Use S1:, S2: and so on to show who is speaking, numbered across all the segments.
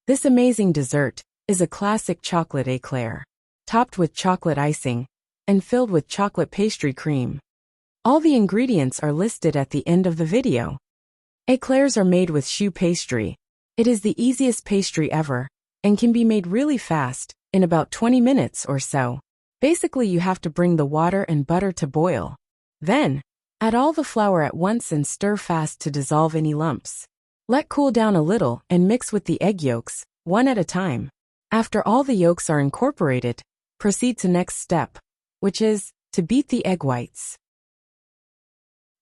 S1: This amazing dessert is a classic chocolate eclair, topped with chocolate icing and filled with chocolate pastry cream. All the ingredients are listed at the end of the video. Eclairs are made with choux pastry. It is the easiest pastry ever and can be made really fast, in about 20 minutes or so. Basically, you have to bring the water and butter to boil. Then, add all the flour at once and stir fast to dissolve any lumps. Let cool down a little and mix with the egg yolks, one at a time. After all the yolks are incorporated, proceed to next step, which is to beat the egg whites.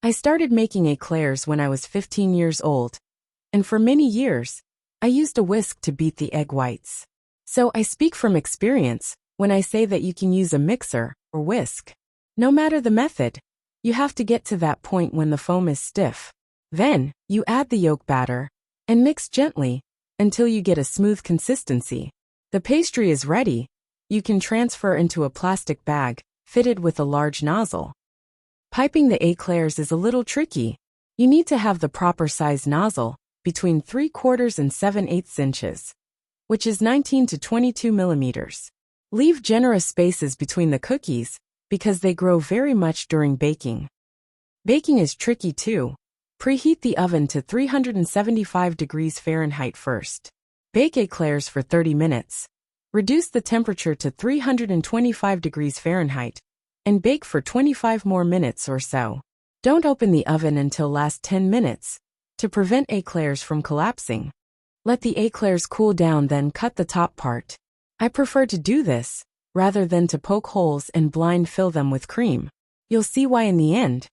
S1: I started making eclairs when I was 15 years old, and for many years, I used a whisk to beat the egg whites. So I speak from experience when I say that you can use a mixer or whisk. No matter the method, you have to get to that point when the foam is stiff. Then, you add the yolk batter and mix gently until you get a smooth consistency. The pastry is ready. You can transfer into a plastic bag fitted with a large nozzle. Piping the eclairs is a little tricky. You need to have the proper size nozzle, between 3/4 and 7/8 inches, which is 19 to 22 millimeters. Leave generous spaces between the cookies because they grow very much during baking. Baking is tricky too. Preheat the oven to 375 degrees Fahrenheit first. Bake eclairs for 30 minutes. Reduce the temperature to 325 degrees Fahrenheit and bake for 25 more minutes or so. Don't open the oven until last 10 minutes to prevent eclairs from collapsing. Let the eclairs cool down, then cut the top part. I prefer to do this rather than to poke holes and blind fill them with cream. You'll see why in the end.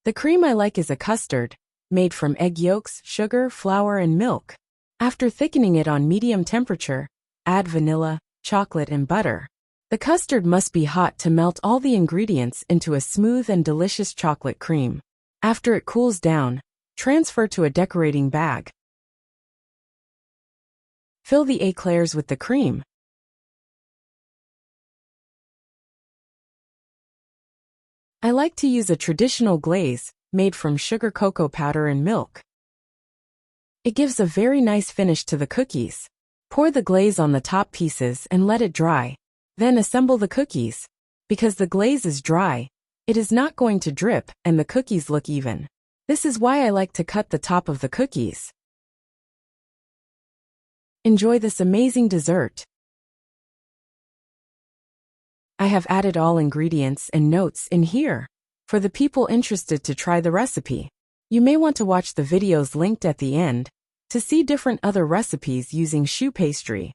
S1: The cream I like is a custard, made from egg yolks, sugar, flour, and milk. After thickening it on medium temperature, add vanilla, chocolate, and butter. The custard must be hot to melt all the ingredients into a smooth and delicious chocolate cream. After it cools down, transfer to a decorating bag. Fill the eclairs with the cream. I like to use a traditional glaze made from sugar cocoa powder and milk. It gives a very nice finish to the cookies. Pour the glaze on the top pieces and let it dry. Then assemble the cookies. Because the glaze is dry, it is not going to drip and the cookies look even. This is why I like to cut the top of the cookies. Enjoy this amazing dessert. I have added all ingredients and notes in here for the people interested to try the recipe. You may want to watch the videos linked at the end to see different other recipes using choux pastry.